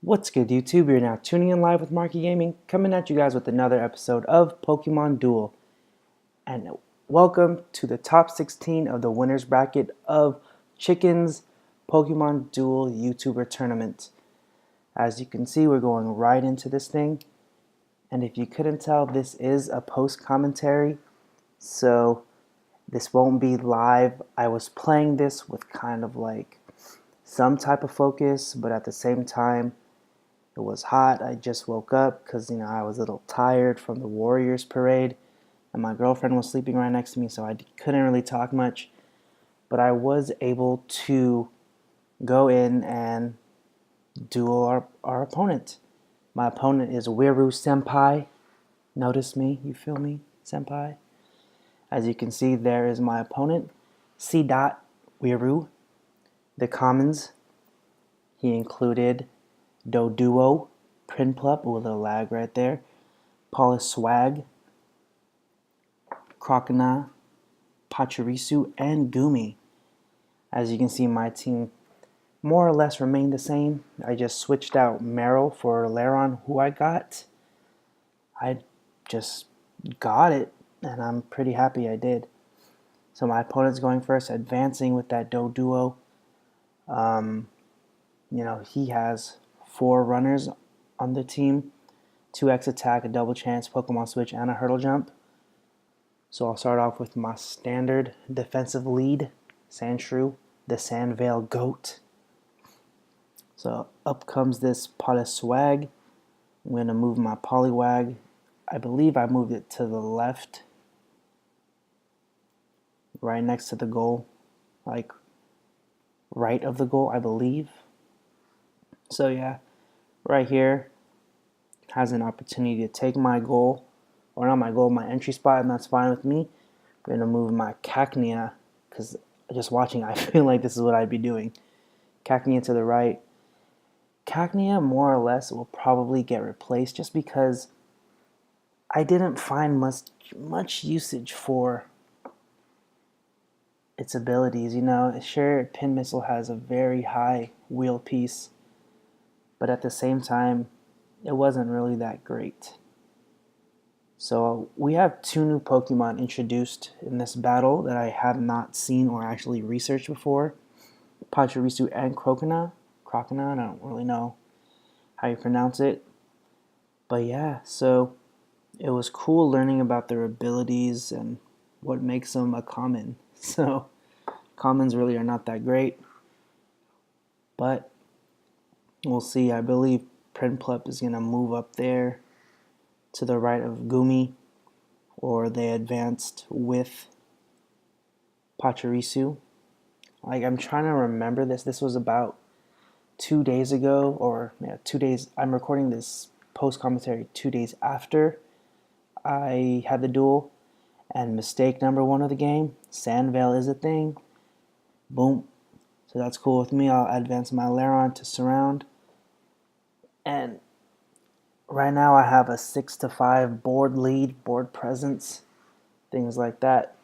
What's good, YouTube? You're now tuning in live with Marky Gaming, coming at you guys with another episode of Pokemon Duel. And welcome to the top 16 of the winners bracket of Chicken's Pokemon Duel YouTuber tournament. As you can see, we're going right into this thing. And if you couldn't tell, this is a post commentary, so this won't be live. I was playing this with kind of like some type of focus, but at the same time, it was hot. I just woke up because, I was a little tired from the Warriors parade, and my girlfriend was sleeping right next to me, so I couldn't really talk much. But I was able to go in and duel our opponent. My opponent is WiruSempai. Notice me, you feel me, Senpai? As you can see, there is my opponent, C. Wiru. The commons, he included Doduo, Prinplup, with a lag right there, Poliswag, Crocodile, Pachirisu, and Gumi. As you can see, my team more or less remained the same. I just switched out Meryl for Laron, who I got. I just got it, and I'm pretty happy I did. So my opponent's going first, advancing with that Doduo. He has 4 runners on the team, 2x attack, a double chance, Pokemon Switch, and a hurdle jump. So I'll start off with my standard defensive lead, Sandshrew, the Sandvale Goat. So up comes this Poliswag. I'm going to move my Poliwag. I believe I moved it to the left, right next to the goal, like right of the goal, I believe. So yeah, right here has an opportunity to take my goal, or not my goal, my entry spot, and that's fine with me. I'm going to move my Cacnea, because just watching, I feel like this is what I'd be doing. Cacnea to the right. Cacnea, more or less, will probably get replaced just because I didn't find much usage for its abilities. Sure, Pin Missile has a very high wheel piece, but at the same time, it wasn't really that great. So we have 2 new Pokemon introduced in this battle that I have not seen or actually researched before. Pachirisu and Crocodile. I don't really know how you pronounce it. But yeah, so it was cool learning about their abilities and what makes them a common. So commons really are not that great, but we'll see. I believe Prinplup is going to move up there to the right of Gumi, or they advanced with Pachirisu. Like, I'm trying to remember this. This was about 2 days ago, or 2 days. I'm recording this post commentary 2 days after I had the duel. And mistake number 1 of the game, Sandvale is a thing. Boom. So that's cool with me. I'll advance my Laron to surround. And right now I have a 6-5 board lead, board presence, things like that.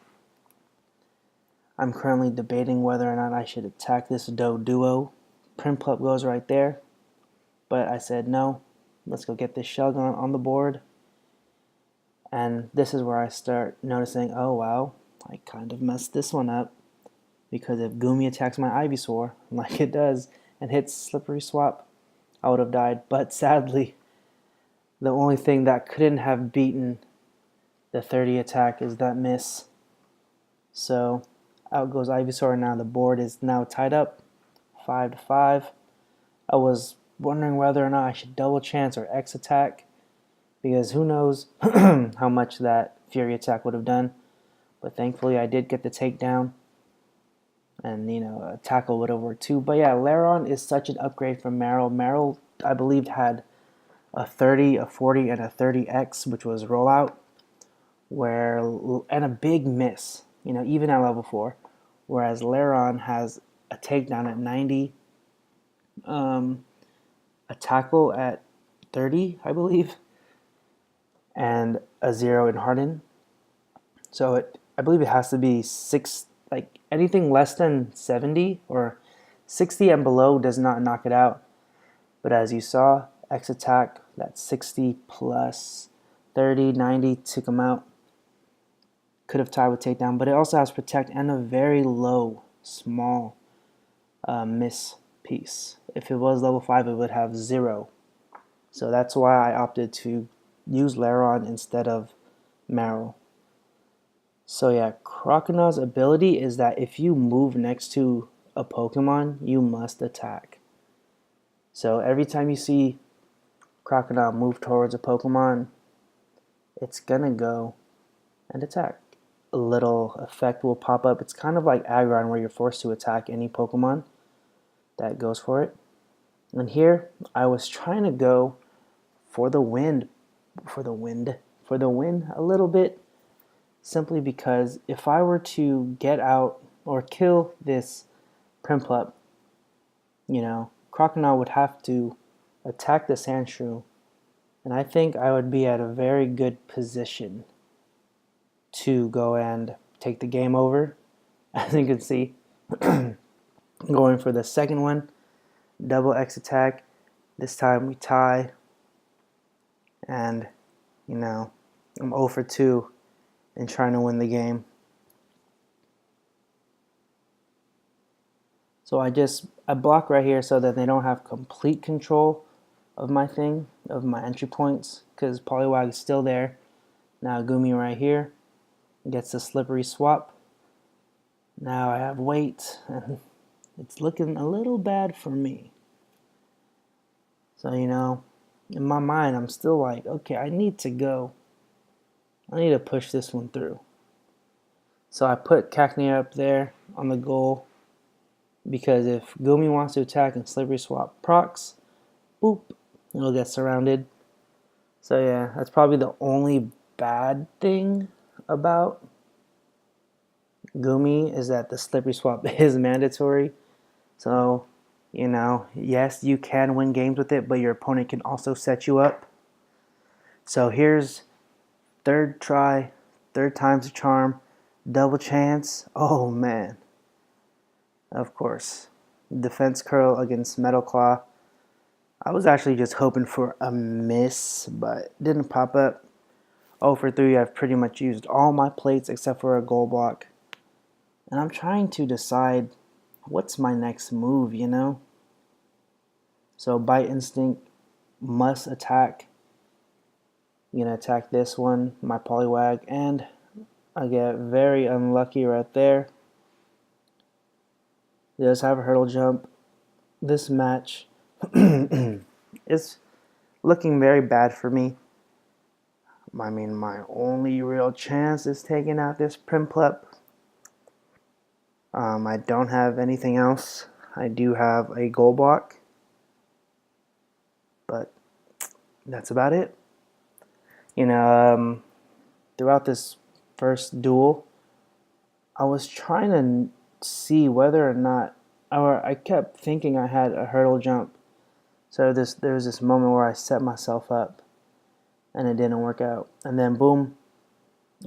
I'm currently debating whether or not I should attack this Doduo. Prinplup goes right there, but I said no. Let's go get this Shelgon on the board. And this is where I start noticing, oh wow, I kind of messed this one up. Because if Gumi attacks my Ivysaur, like it does, and hits Slippery Swap, I would have died. But sadly, the only thing that couldn't have beaten the 30 attack is that miss. So out goes Ivysaur, and now the board is now tied up, 5-5. I was wondering whether or not I should double chance or X attack, because who knows how much that Fury attack would have done. But thankfully I did get the takedown. And, a tackle would have worked too. But yeah, Laron is such an upgrade from Meryl. Meryl, I believe, had a 30, a 40, and a 30X, which was rollout, and a big miss, even at level 4. Whereas Laron has a takedown at 90, a tackle at 30, I believe, and a 0 in Harden. So I believe it has to be 6. Like, anything less than 70 or 60 and below does not knock it out. But as you saw, X attack, that 60 plus 30, 90 took him out. Could have tied with takedown, but it also has protect and a very low, small miss piece. If it was level 5, it would have 0. So that's why I opted to use Laron instead of Marill. So yeah, Croconaut's ability is that if you move next to a Pokemon, you must attack. So every time you see Croconaut move towards a Pokemon, it's gonna go and attack. A little effect will pop up. It's kind of like Aggron, where you're forced to attack any Pokemon that goes for it. And here, I was trying to go for the win a little bit, simply because if I were to get out or kill this Prinplup, Croconaut would have to attack the Sandshrew, and I think I would be at a very good position to go and take the game over. As you can see, going for the second one, double X attack. This time we tie, and I'm 0 for 2 in trying to win the game. So I block right here so that they don't have complete control of my entry points, because Poliwag is still there. Now Gumi right here gets the slippery swap. Now I have weight, and it's looking a little bad for me. So, in my mind, I'm still like, okay, I need to go. I need to push this one through. So I put Cacnea up there on the goal, because if Gumi wants to attack and slippery swap procs, boop, it'll get surrounded. So yeah, that's probably the only bad thing about Gumi, is that the slippery swap is mandatory. So, yes, you can win games with it, but your opponent can also set you up. So here's third try, third time's a charm, double chance. Oh man. Of course. Defense curl against Metal Claw. I was actually just hoping for a miss, but it didn't pop up. 0 for 3, I've pretty much used all my plates except for a goal block. And I'm trying to decide what's my next move, So Bite Instinct must attack. I'm going to attack this one, my Poliwag, and I get very unlucky right there. It does have a hurdle jump. This match is looking very bad for me. I mean, my only real chance is taking out this Prinplup. I don't have anything else. I do have a goal block, but that's about it. Throughout this first duel, I was trying to see whether or not, or I kept thinking I had a hurdle jump. So there was this moment where I set myself up, and it didn't work out. And then boom,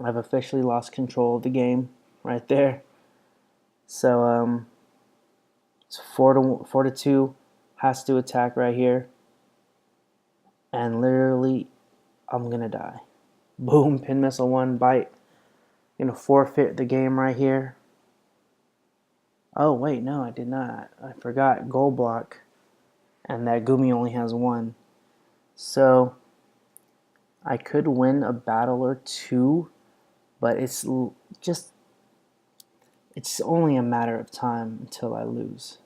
I've officially lost control of the game right there. So it's 4 to 2, has to attack right here, and literally I'm gonna die. Boom, pin missile 1, bite. Forfeit the game right here. Oh wait, no, I did not. I forgot goal block, and that Gumi only has 1. So I could win a battle or 2, but it's only a matter of time until I lose.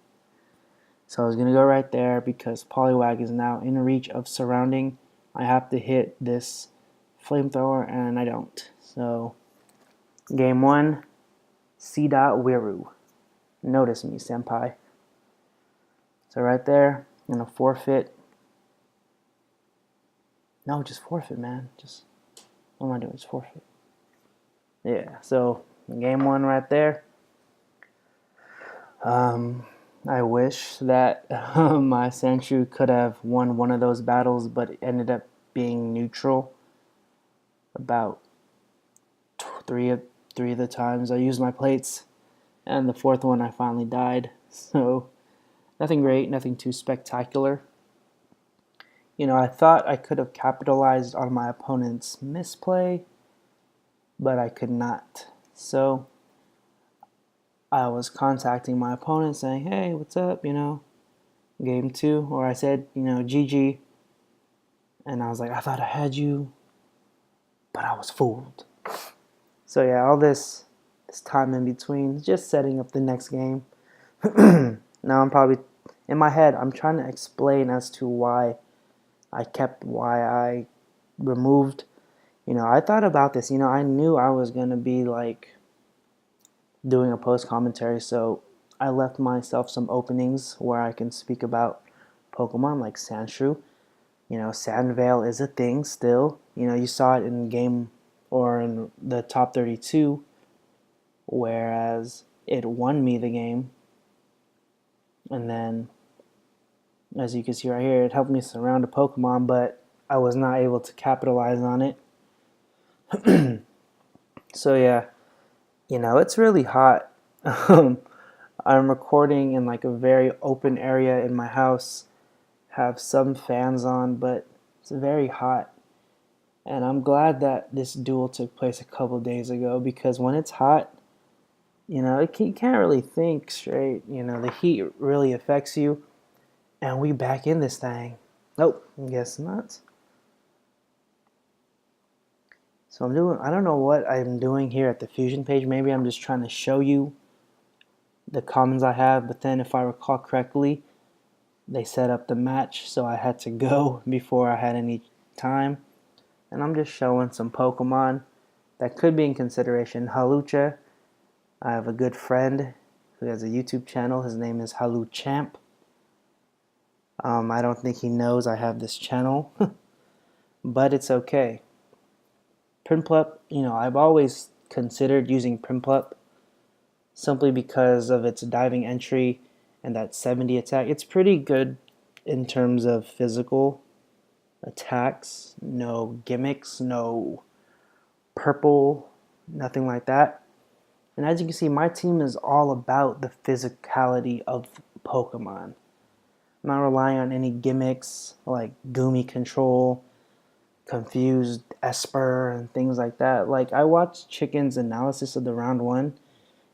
So I was going to go right there because Poliwag is now in reach of surrounding. I have to hit this flamethrower, and I don't. So game 1, C.Wiru. Notice me, senpai. So right there, I'm going to forfeit. No, just forfeit, man. What am I doing? Just forfeit. Yeah, so game 1 right there. I wish that my Sandshrew could have won one of those battles, but it ended up being neutral about three of the times I used my plates, and the fourth one I finally died. So nothing great, nothing too spectacular. I thought I could have capitalized on my opponent's misplay, but I could not. So I was contacting my opponent saying, hey, what's up, game two. Or I said, GG. And I was like, I thought I had you, but I was fooled. So yeah, all this time in between, just setting up the next game. Now I'm probably, in my head, I'm trying to explain as to why I removed. I thought about this. I knew I was going to be like doing a post commentary, so I left myself some openings where I can speak about Pokemon like Sandshrew. Sandvale is a thing still. You saw it in game or in the top 32, whereas it won me the game. And then, as you can see right here, it helped me surround a Pokemon, but I was not able to capitalize on it. So yeah, it's really hot. I'm recording in like a very open area in my house, have some fans on, but it's very hot. And I'm glad that this duel took place a couple days ago, because when it's hot, you can't really think straight. The heat really affects you. And we back in this thing. Nope, guess not. So I don't know what I'm doing here at the Fusion page. Maybe I'm just trying to show you the commons I have, but then if I recall correctly, they set up the match, so I had to go before I had any time. And I'm just showing some Pokemon that could be in consideration. Halucha, I have a good friend who has a YouTube channel. His name is HaluChamp. I don't think he knows I have this channel, but it's okay. Prinplup, I've always considered using Prinplup simply because of its diving entry and that 70 attack. It's pretty good in terms of physical attacks, no gimmicks, no purple, nothing like that. And as you can see, my team is all about the physicality of Pokemon. I'm not relying on any gimmicks like Goomy Control, Confused Esper, and things like that. Like, I watched Chicken's analysis of the round one,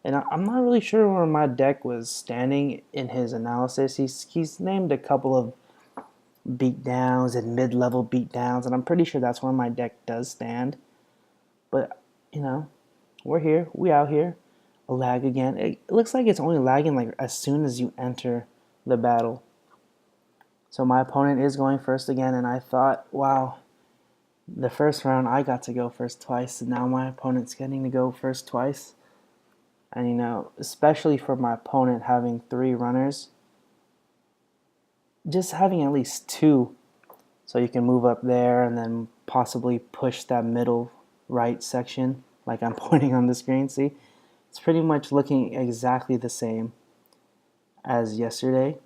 and I'm not really sure where my deck was standing in his analysis. He's named a couple of beatdowns and mid-level beatdowns, and I'm pretty sure that's where my deck does stand. But, we're here. We out here. A lag again. It looks like it's only lagging like as soon as you enter the battle. So my opponent is going first again, and I thought, wow, the first round I got to go first twice, and now my opponent's getting to go first twice. And especially for my opponent having 3 runners, just having at least 2, so you can move up there and then possibly push that middle right section like I'm pointing on the screen. See, it's pretty much looking exactly the same as yesterday,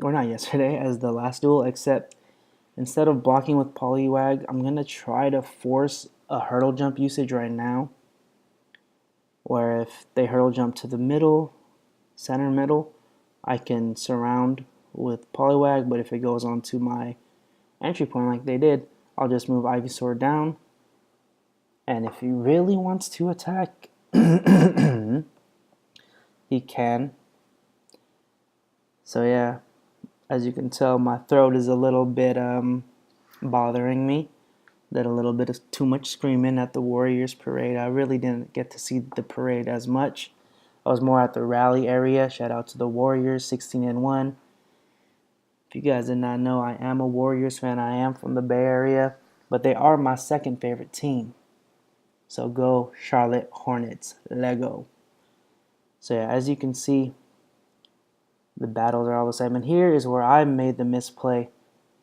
or not yesterday, as the last duel, except instead of blocking with Poliwag, I'm going to try to force a hurdle jump usage right now, where if they hurdle jump to the middle, center middle, I can surround with Poliwag, but if it goes onto my entry point like they did, I'll just move Ivysaur down, and if he really wants to attack, he can. So yeah, as you can tell, my throat is a little bit bothering me. Did a little bit of too much screaming at the Warriors parade. I really didn't get to see the parade as much. I was more at the rally area. Shout out to the Warriors, 16-1. If you guys did not know, I am a Warriors fan. I am from the Bay Area, but they are my second favorite team. So go Charlotte Hornets, Lego. So yeah, as you can see, the battles are all the same. And here is where I made the misplay.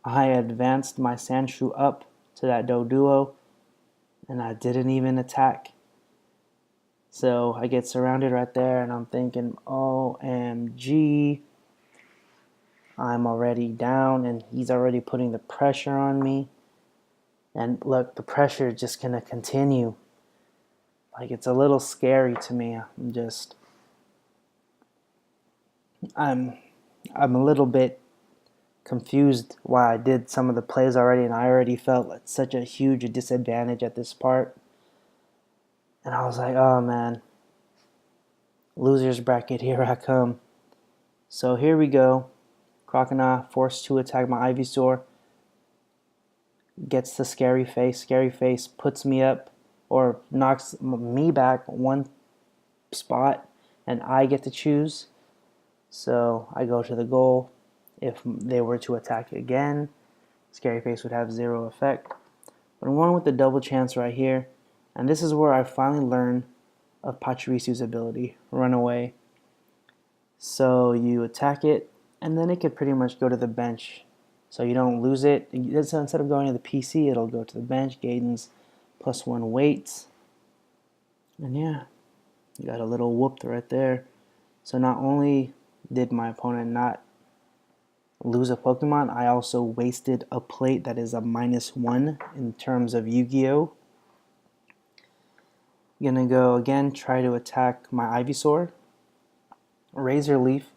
I advanced my Sandshrew up to that Doduo, and I didn't even attack. So I get surrounded right there, and I'm thinking, OMG, I'm already down, and he's already putting the pressure on me. And look, the pressure is just gonna continue. Like, it's a little scary to me. I'm a little bit confused why I did some of the plays already, and I already felt like such a huge disadvantage at this part. And I was like, oh man, loser's bracket, here I come. So here we go. Crocodile forced to attack my Ivysaur. Gets the scary face. Scary face puts me up or knocks me back one spot, and I get to choose. So I go to the goal. If they were to attack again, Scary Face would have 0 effect. But I'm going with the double chance right here. And this is where I finally learn of Pachirisu's ability, Run Away. So you attack it, and then it could pretty much go to the bench. So you don't lose it. Instead of going to the PC, it'll go to the bench. Gaiden's +1 weight. And yeah, you got a little whooped right there. So not only did my opponent not lose a Pokemon, I also wasted a plate that is a -1 in terms of Yu-Gi-Oh! Gonna go again, try to attack my Ivysaur. Razor Leaf.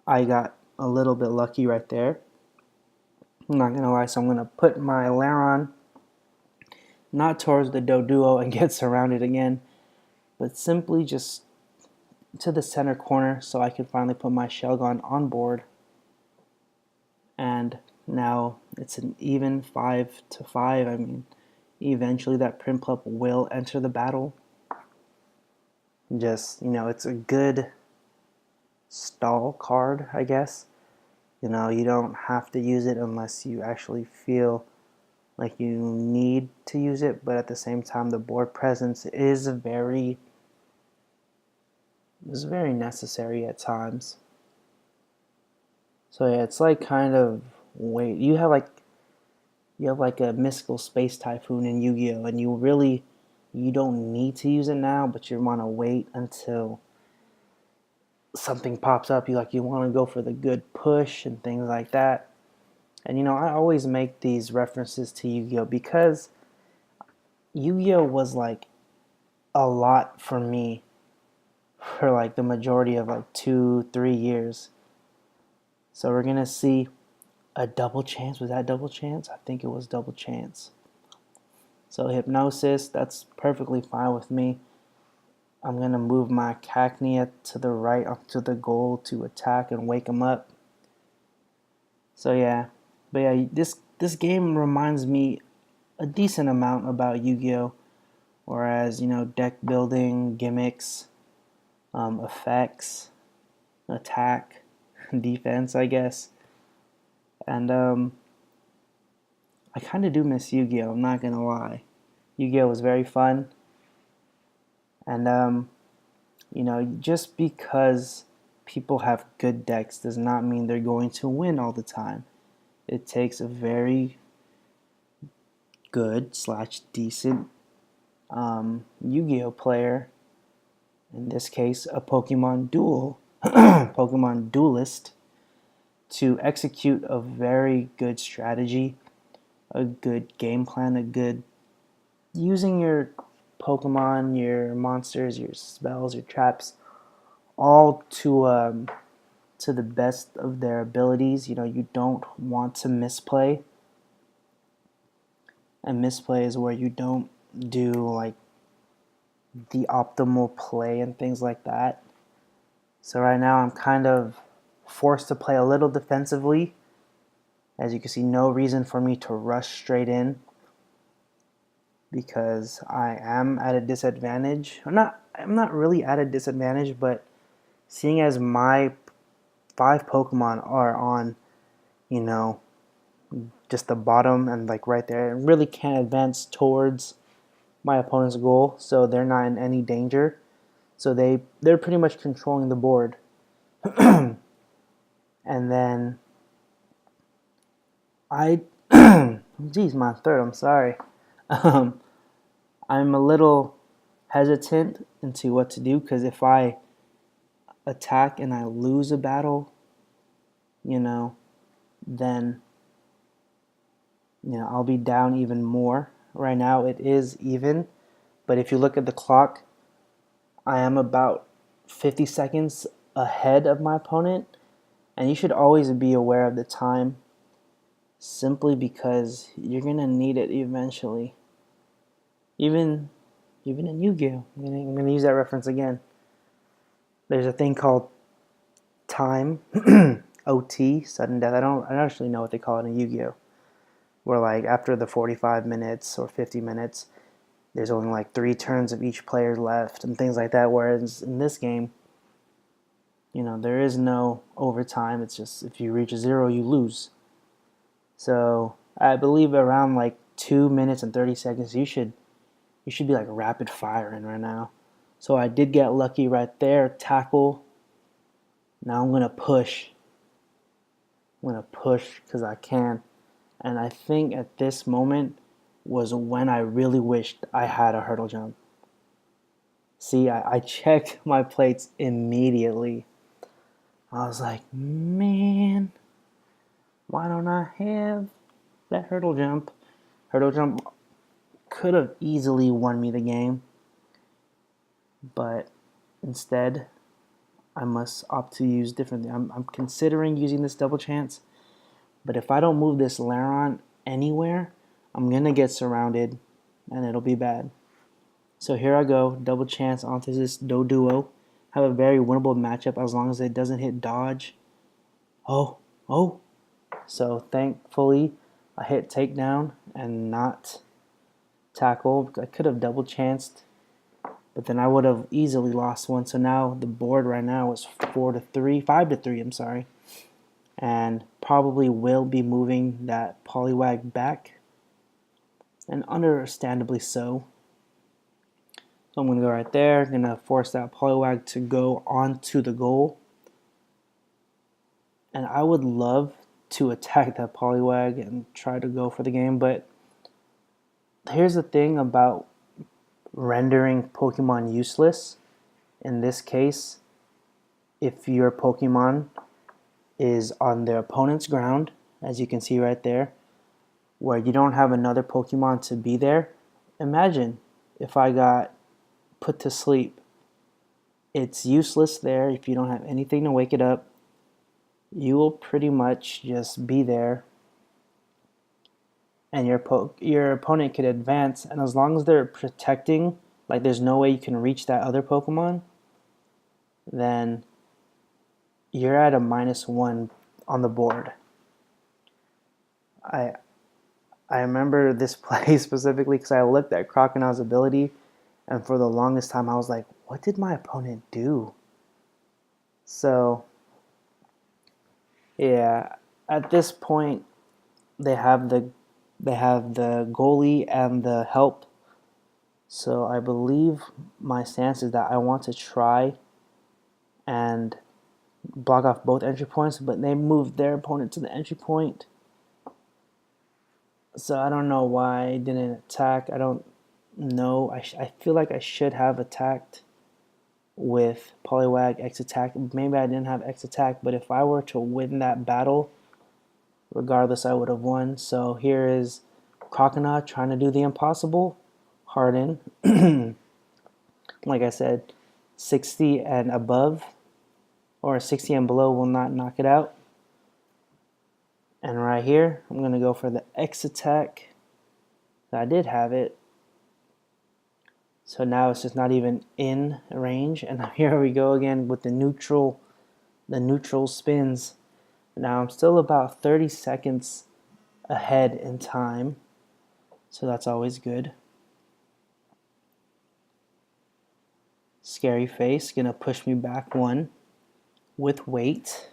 I got a little bit lucky right there. I'm not gonna lie, so I'm gonna put my Lairon not towards the Doduo and get surrounded again, but simply just to the center corner so I can finally put my Shelgon on board. And now it's an even 5-5. I mean, eventually that Prinplup will enter the battle. Just, it's a good stall card, I guess. You don't have to use it unless you actually feel like you need to use it, but at the same time, the board presence is very necessary at times. So yeah, it's like kind of wait. You have like a mystical space typhoon in Yu-Gi-Oh, and you don't need to use it now, but you want to wait until something pops up. You want to go for the good push and things like that. And I always make these references to Yu-Gi-Oh because Yu-Gi-Oh was like a lot for me for like the majority of like 2-3 years. So we're gonna see a double chance. Was that double chance? I think it was double chance. So Hypnosis, that's perfectly fine with me. I'm gonna move my Cacnea to the right up to the goal to attack and wake him up. So yeah, but yeah, this game reminds me a decent amount about Yu-Gi-Oh! Whereas deck building, gimmicks, effects, attack, defense, I guess. And I kind of do miss Yu-Gi-Oh! I'm not gonna lie. Yu-Gi-Oh! Was very fun. And just because people have good decks does not mean they're going to win all the time. It takes a very good / decent Yu-Gi-Oh! Player, in this case a Pokemon Duel, Pokemon Duelist, to execute a very good strategy, a good game plan, a good using your Pokemon, your monsters, your spells, your traps, all to the best of their abilities. You don't want to misplay. And misplay is where you don't do like the optimal play and things like that. So right now I'm kind of forced to play a little defensively. As you can see, no reason for me to rush straight in because I am at a disadvantage. I'm not really at a disadvantage, but seeing as my 5 Pokemon are on, just the bottom and like right there, and really can't advance towards my opponent's goal, so they're not in any danger. So they're pretty much controlling the board. And then geez, my throat, I'm sorry. I'm a little hesitant into what to do because if I attack and I lose a battle, then I'll be down even more. Right now it is even, but if you look at the clock, I am about 50 seconds ahead of my opponent. And you should always be aware of the time, simply because you're gonna need it eventually. Even in Yu-Gi-Oh! I'm gonna use that reference again. There's a thing called time, OT, sudden death. I don't actually know what they call it in Yu-Gi-Oh! Where like after the 45 minutes or 50 minutes, there's only like 3 turns of each player left and things like that. Whereas in this game, there is no overtime. It's just if you reach 0, you lose. So I believe around like 2 minutes and 30 seconds, you should be like rapid firing right now. So I did get lucky right there. Tackle. Now I'm gonna push. I'm gonna push because I can. And I think at this moment was when I really wished I had a hurdle jump. See, I checked my plates immediately. I was like, man, why don't I have that hurdle jump? Hurdle jump could have easily won me the game, but instead, I must opt to use differently. I'm considering using this double chance, but if I don't move this Laron anywhere, I'm going to get surrounded, and it'll be bad. So here I go, double chance onto this Duel. Have a very winnable matchup as long as it doesn't hit dodge. Oh. So thankfully, I hit takedown and not tackle. I could have double chanced, but then I would have easily lost one. So now the board right now is 5-3, I'm sorry. And probably will be moving that Poliwag back, and understandably so. So I'm going to go right there. I'm going to force that Poliwag to go onto the goal. And I would love to attack that Poliwag and try to go for the game, but here's the thing about rendering Pokemon useless. In this case, if your Pokemon is on their opponent's ground, as you can see right there, where you don't have another Pokemon to be there, imagine if I got put to sleep. It's useless there if you don't have anything to wake it up. You will pretty much just be there, and your opponent could advance, and as long as they're protecting, like there's no way you can reach that other Pokemon, then you're at a -1 on the board. I remember this play specifically because I looked at Crocodile's ability, and for the longest time I was like, what did my opponent do? So yeah, at this point they have the goalie and the help. So I believe my stance is that I want to try and block off both entry points, but they moved their opponent to the entry point. So I don't know why I didn't attack. I don't know. I feel like I should have attacked with Poliwag X attack. Maybe I didn't have X attack, but if I were to win that battle, regardless, I would have won. So here is Crocodile trying to do the impossible. Harden. Like I said, 60 and above or 60 and below will not knock it out. And right here, I'm going to go for the X attack. I did have it. So now it's just not even in range. And here we go again with the neutral spins. Now I'm still about 30 seconds ahead in time. So that's always good. Scary Face, going to push me back 1 with weight.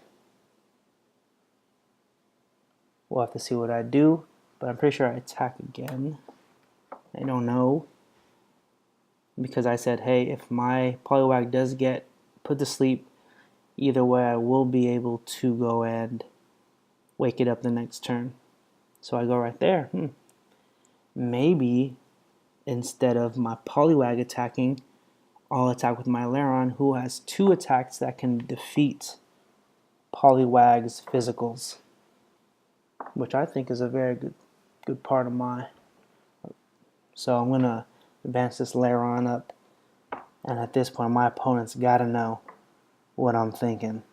We'll have to see what I do, but I'm pretty sure I attack again. I don't know. Because I said, hey, if my Poliwag does get put to sleep, either way I will be able to go and wake it up the next turn. So I go right there. Maybe instead of my Poliwag attacking, I'll attack with my Laron, who has 2 attacks that can defeat Poliwag's physicals, which I think is a very good part of my. So I'm going to advance this Laron up, and at this point my opponent's got to know what I'm thinking.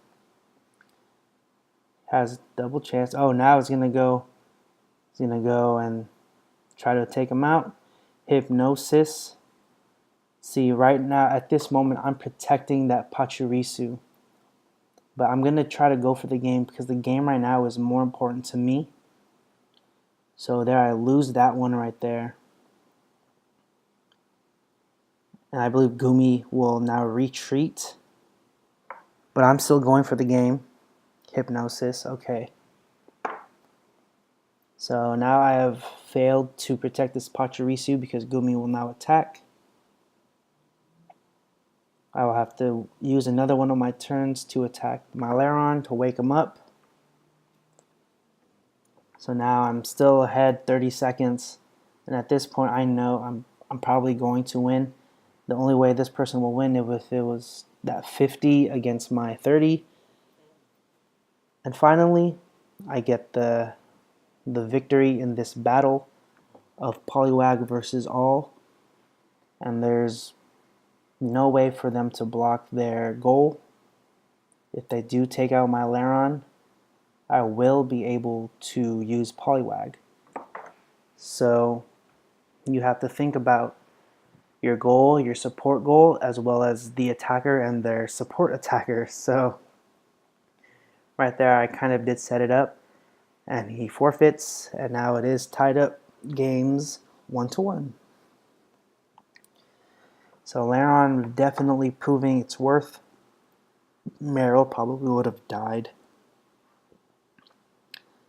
Has double chance. Oh, now it's gonna go. It's gonna go and try to take him out. Hypnosis. See, right now at this moment, I'm protecting that Pachirisu. But I'm gonna try to go for the game because the game right now is more important to me. So there, I lose that one right there. And I believe Gumi will now retreat. But I'm still going for the game. Hypnosis, okay. So now I have failed to protect this Pachirisu because Gumi will now attack. I will have to use another one of my turns to attack my Lairon to wake him up. So now I'm still ahead 30 seconds. And at this point I know I'm probably going to win. The only way this person will win is if it was that 50 against my 30. And finally, I get the victory in this battle of Poliwag versus All. And there's no way for them to block their goal. If they do take out my Lairon, I will be able to use Poliwag. So you have to think about your goal, your support goal, as well as the attacker and their support attacker. So right there, I kind of did set it up, and he forfeits, and now it is tied up games 1-1. So Lairon definitely proving its worth. Meryl probably would have died.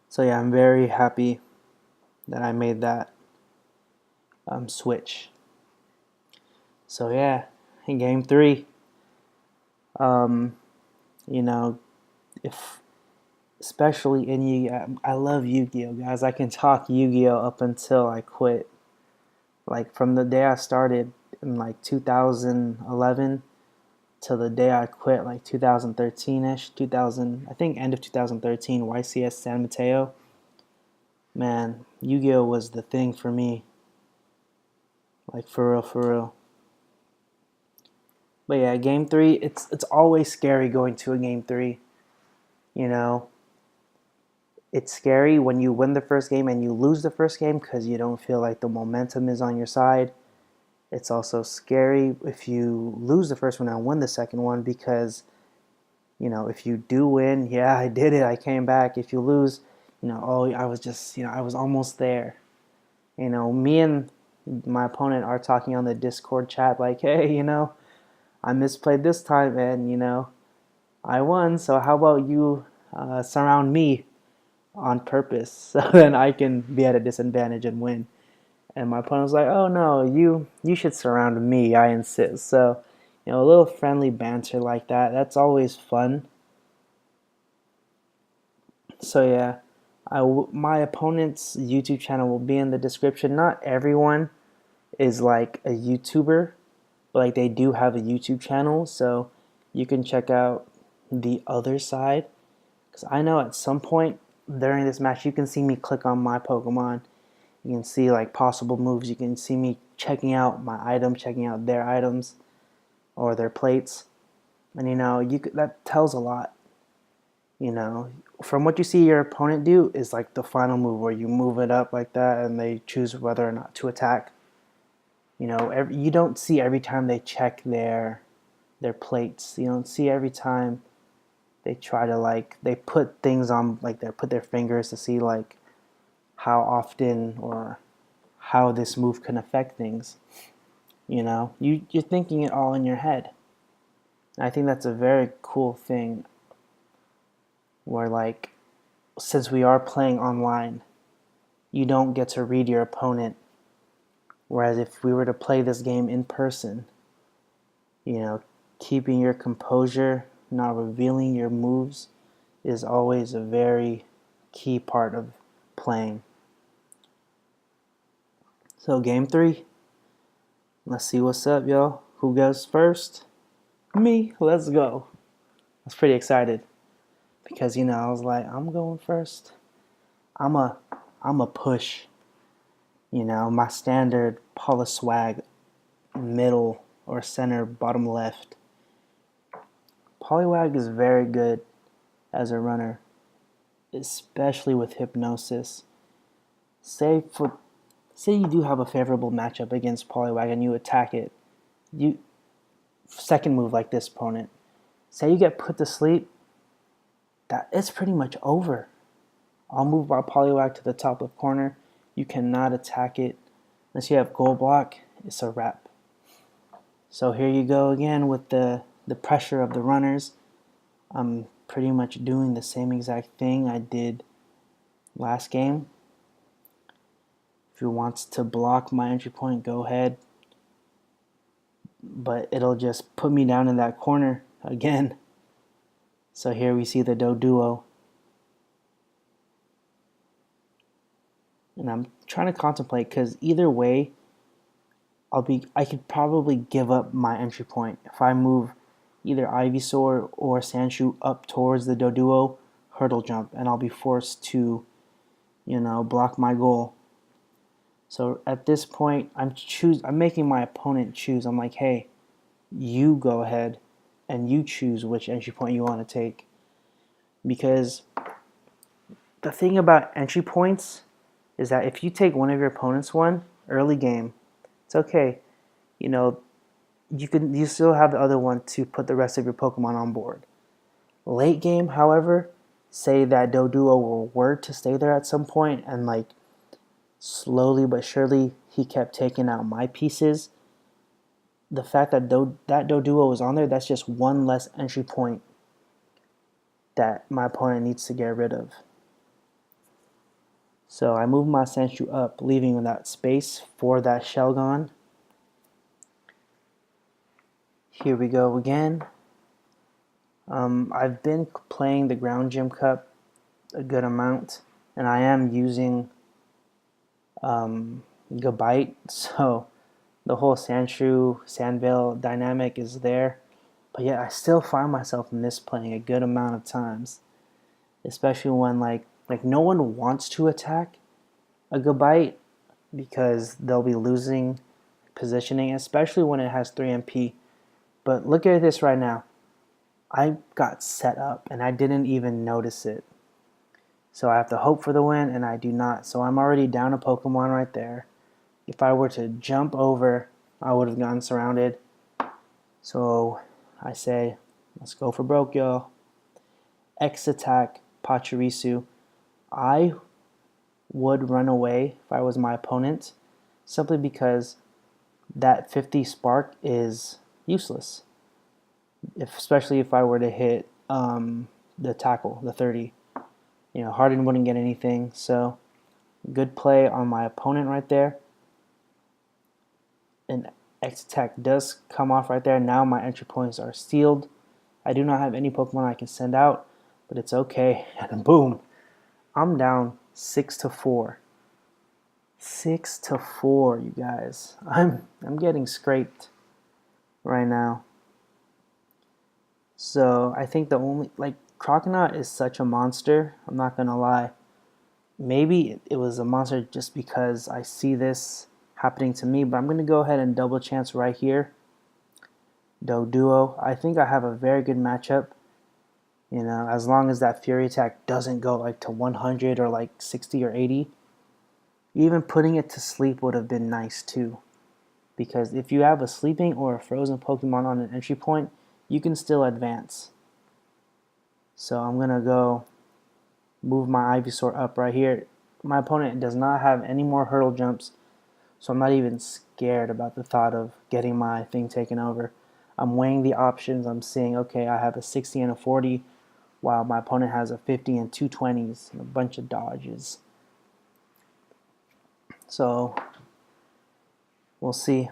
So yeah, I'm very happy that I made that switch. So yeah, in game 3, you know, if especially in Yu-Gi-Oh, I love Yu-Gi-Oh, guys. I can talk Yu-Gi-Oh up until I quit. Like from the day I started in like 2011 till the day I quit, like 2013-ish, I think end of 2013, YCS San Mateo. Man, Yu-Gi-Oh was the thing for me. Like for real, for real. But yeah, game 3, it's always scary going to a game 3. You know, it's scary when you win the first game and you lose the first game because you don't feel like the momentum is on your side. It's also scary if you lose the first one and win the second one because, you know, if you do win, yeah, I did it, I came back. If you lose, you know, oh, I was just, you know, I was almost there. You know, me and my opponent are talking on the Discord chat like, hey, you know, I misplayed this time and, you know, I won, so how about you surround me on purpose so then I can be at a disadvantage and win. And my opponent was like, oh no, you should surround me, I insist. So, you know, a little friendly banter like that, that's always fun. So yeah, my opponent's YouTube channel will be in the description. Not everyone is like a YouTuber, but like they do have a YouTube channel, so you can check out the other side. Because I know at some point during this match, you can see me click on my Pokemon. You can see like possible moves. You can see me checking out my item, checking out their items or their plates. And you know, that tells a lot. You know, from what you see your opponent do is like the final move where you move it up like that and they choose whether or not to attack. You know, you don't see every time they check their plates. You don't see every time they try to like they put things on like they put their fingers to see like how often or how this move can affect things. You know, you're thinking it all in your head. I think that's a very cool thing where like since we are playing online, you don't get to read your opponent. Whereas if we were to play this game in person, you know, keeping your composure, not revealing your moves is always a very key part of playing. So game 3, let's see what's up, y'all. Who goes first? Me. Let's go. I was pretty excited because, you know, I was like, I'm going first. I'm a push. You know, my standard Poliswag middle or center bottom left. Poliwag is very good as a runner. especially with hypnosis. Say you do have a favorable matchup against Poliwag and you attack it. You second move like this opponent. Say you get put to sleep, that it's pretty much over. I'll move my Poliwag to the top left corner. You cannot attack it unless you have goal block. It's a wrap. So here you go again with the pressure of the runners. I'm pretty much doing the same exact thing I did last game. If you want to block my entry point, go ahead. But it'll just put me down in that corner again. So here we see the Duel. And I'm trying to contemplate because either way, I could probably give up my entry point. If I move either Ivysaur or Sandshrew up towards the Doduo, hurdle jump, and I'll be forced to, block my goal. So at this point, I'm making my opponent choose. I'm like, hey, you go ahead and you choose which entry point you want to take. Because the thing about entry points is that if you take one of your opponent's one early game, it's okay. You still have the other one to put the rest of your Pokemon on board. Late game, however, say that Doduo were to stay there at some point and slowly but surely he kept taking out my pieces. The fact that that Doduo was on there, that's just one less entry point that my opponent needs to get rid of. So I move my Sandshrew up, leaving that space for that Shelgon. Here we go again. I've been playing the Ground Gym Cup a good amount, and I am using Gabite, so the whole Sandshrew, Sandvale dynamic is there. But yet I still find myself misplaying a good amount of times, especially when like no one wants to attack a Gabite because they'll be losing positioning, especially when it has 3 MP. But look at this right now. I got set up and I didn't even notice it. So I have to hope for the win and I do not. So I'm already down a Pokemon right there. If I were to jump over, I would have gotten surrounded. So I say, let's go for broke, y'all. X attack Pachirisu. I would run away if I was my opponent, simply because that 50 spark is useless. Especially if I were to hit the tackle, the 30. Harden wouldn't get anything, so good play on my opponent right there. An X attack does come off right there. Now my entry points are sealed. I do not have any Pokemon I can send out, but it's okay. And boom, I'm down 6-4. 6-4, you guys. I'm getting scraped right now. So I think the only Croconaut is such a monster. I'm not gonna lie. Maybe it was a monster just because I see this happening to me, but I'm gonna go ahead and double chance right here. Doduo. I think I have a very good matchup. As long as that Fury attack doesn't go to 100 or 60 or 80. Even putting it to sleep would have been nice too. Because if you have a sleeping or a frozen Pokemon on an entry point, you can still advance. So I'm going to go move my Ivysaur up right here. My opponent does not have any more hurdle jumps, so I'm not even scared about the thought of getting my thing taken over. I'm weighing the options. I'm seeing, okay, I have a 60 and a 40, while my opponent has a 50 and 2 20s and a bunch of dodges. So we'll see.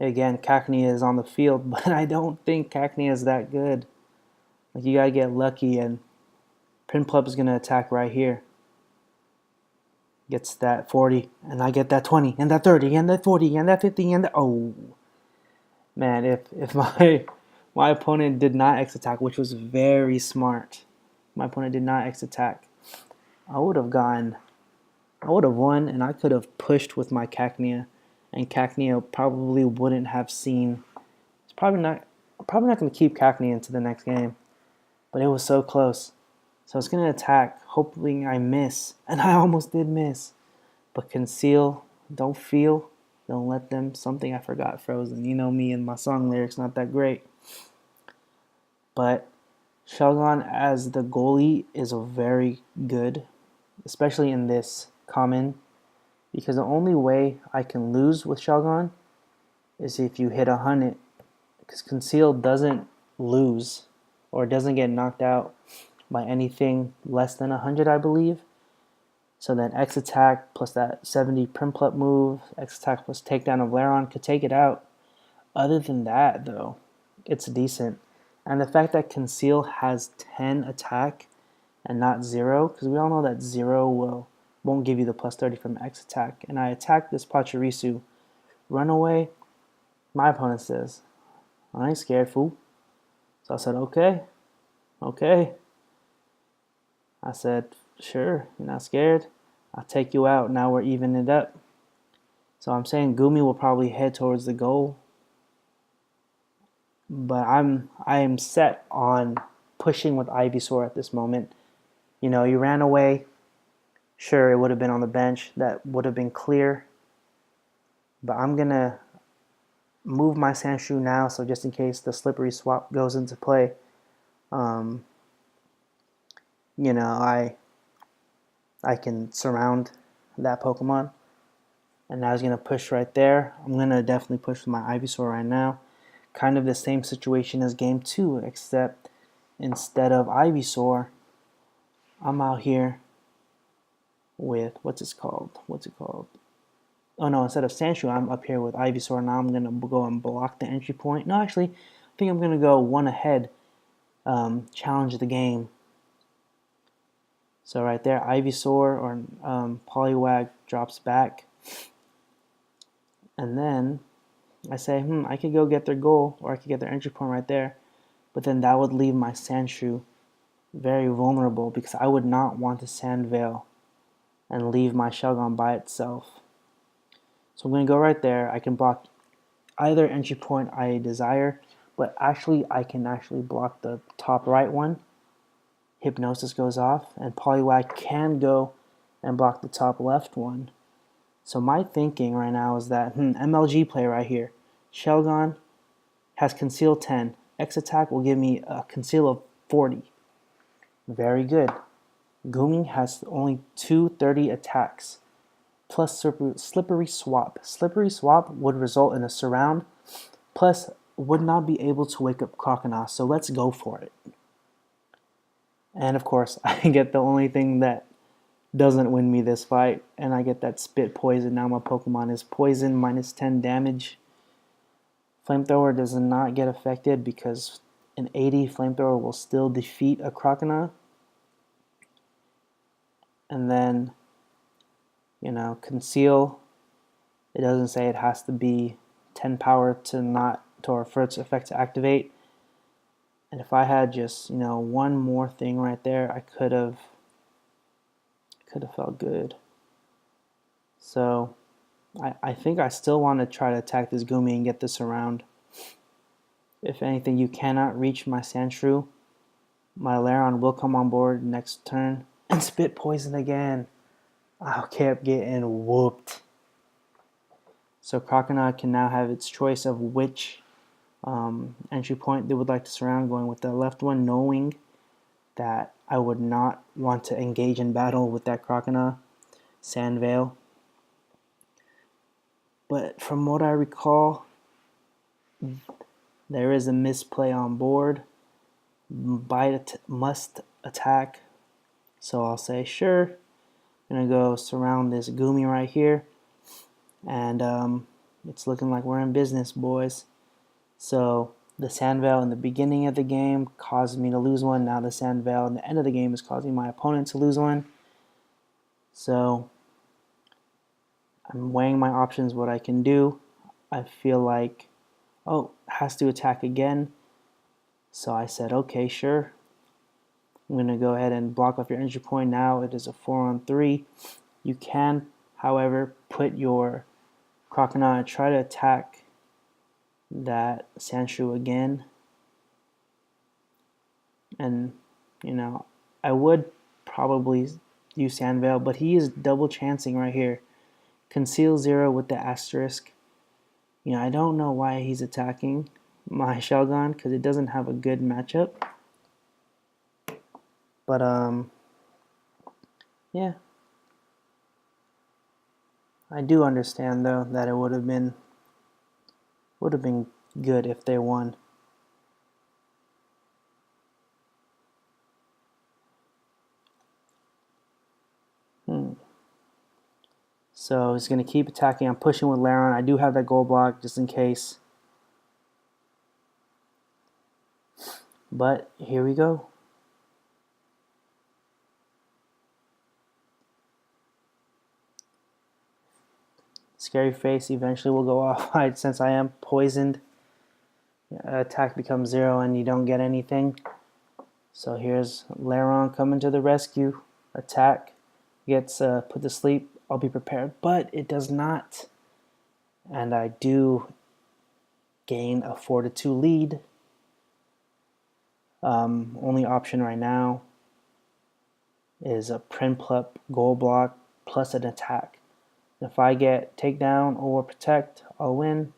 Again, Cacnea is on the field, but I don't think Cacnea is that good. You gotta get lucky, and Prinplup is gonna attack right here. Gets that 40, and I get that 20, and that 30, and that 40, and that 50, and that... Oh! Man, if my opponent did not X attack, which was very smart. My opponent did not X attack. I would have won, and I could have pushed with my Cacnea. And Cacnea probably wouldn't have seen. I'm probably not going to keep Cacnea into the next game, but it was so close. So it's going to attack, hoping I miss. And I almost did miss. But conceal, don't feel, don't let them. Something I forgot, Frozen. You know me and my song lyrics, not that great. But Shelgon as the goalie is very good, especially in this common, because the only way I can lose with Shelgon is if you hit 100, because Conceal doesn't lose or doesn't get knocked out by anything less than 100, I believe. So then X attack plus that 70 Primplup move, X attack plus takedown of Laron could take it out. Other than that, though, it's decent. And the fact that Conceal has 10 attack and not 0, because we all know that 0 won't give you the plus 30 from X attack. And I attacked this Pachirisu. Run away. My opponent says, I ain't scared, fool. So I said, okay. I said, sure, you're not scared. I'll take you out. Now we're evening it up. So I'm saying Gumi will probably head towards the goal. But I am set on pushing with Ivysaur at this moment. You know, you ran away. Sure, it would have been on the bench. That would have been clear. But I'm going to move my Sandshrew now, so just in case the slippery swap goes into play, you know, I can surround that Pokemon. And I was going to push right there. I'm going to definitely push with my Ivysaur right now. Kind of the same situation as game 2, except instead of Ivysaur, I'm out here with, what's it called? Oh no, instead of Sandshrew, I'm up here with Ivysaur. Now I'm going to go and block the entry point. No, actually, I think I'm going to go one ahead, challenge the game. So right there, Ivysaur or Poliwag drops back. And then I say, I could go get their goal, or I could get their entry point right there. But then that would leave my Sandshrew very vulnerable, because I would not want to Sand Veil and leave my Shelgon by itself. So I'm going to go right there. I can block either entry point I desire, but actually I can block the top right one. Hypnosis goes off, and Poliwag can go and block the top left one. So my thinking right now is that, MLG play right here. Shelgon has Conceal 10. X attack will give me a Conceal of 40. Very good. Gumi has only 230 attacks, plus Slippery Swap. Slippery Swap would result in a surround, plus would not be able to wake up Croconaw, so let's go for it. And of course, I get the only thing that doesn't win me this fight, and I get that Spit Poison. Now my Pokemon is poison, minus 10 damage. Flamethrower does not get affected because an 80 Flamethrower will still defeat a Croconaw. And then, you know, Conceal, it doesn't say it has to be 10 power for its effect to activate. And if I had just, one more thing right there, I could have felt good. So I think I still want to try to attack this Gumi and get this around. If anything, you cannot reach my Sandshrew. My Laron will come on board next turn and Spit Poison again. I kept getting whooped. So Croconaw can now have its choice of which entry point they would like to surround, going with the left one, knowing that I would not want to engage in battle with that Croconaw. Sand Veil. But from what I recall, there is a misplay on board. Bite must attack. So I'll say, sure. I'm going to go surround this Gumi right here. And it's looking like we're in business, boys. So the Sand Veil in the beginning of the game caused me to lose one. Now the Sand Veil in the end of the game is causing my opponent to lose one. So I'm weighing my options, what I can do. I feel like, has to attack again. So I said, okay, sure. I'm going to go ahead and block off your entry point. Now it is a 4-on-3. You can, however, put your Croconaw and try to attack that Sandshrew again. And, I would probably use Sand Veil, but he is double chancing right here. Conceal 0 with the asterisk. You know, I don't know why he's attacking my Shelgon because it doesn't have a good matchup. But yeah. I do understand though that it would have been good if they won. So he's going to keep attacking. I'm pushing with Laron. I do have that gold block just in case. But here we go. Scary face eventually will go off since I am poisoned. Attack becomes 0 and you don't get anything. So here's Laron coming to the rescue. Attack gets put to sleep. I'll be prepared. But it does not. And I do gain a 4-2 lead. Only option right now is a Prinplup gold block plus an attack. If I get takedown or protect, I'll win.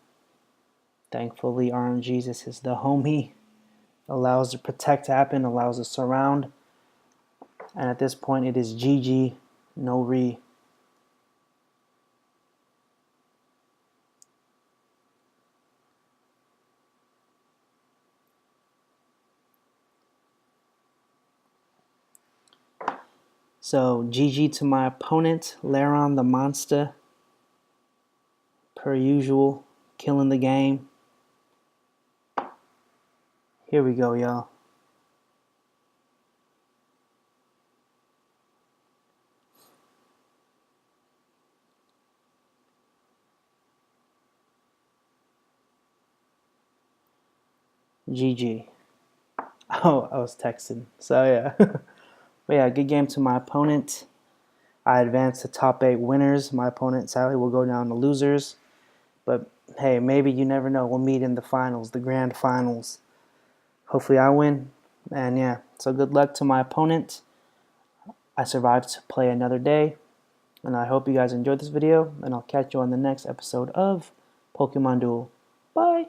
Thankfully, RNGesus is the homie. Allows the protect to happen, allows the surround. And at this point, it is GG, no re. So GG to my opponent, Laron the Monster. Per usual, killing the game. Here we go, y'all. GG. Oh, I was texting. So yeah. But yeah, good game to my opponent. I advanced to top 8 winners. My opponent sadly will go down to losers. But hey, maybe you never know. We'll meet in the finals, the grand finals. Hopefully I win. And yeah, so good luck to my opponent. I survived to play another day. And I hope you guys enjoyed this video. And I'll catch you on the next episode of Pokemon Duel. Bye!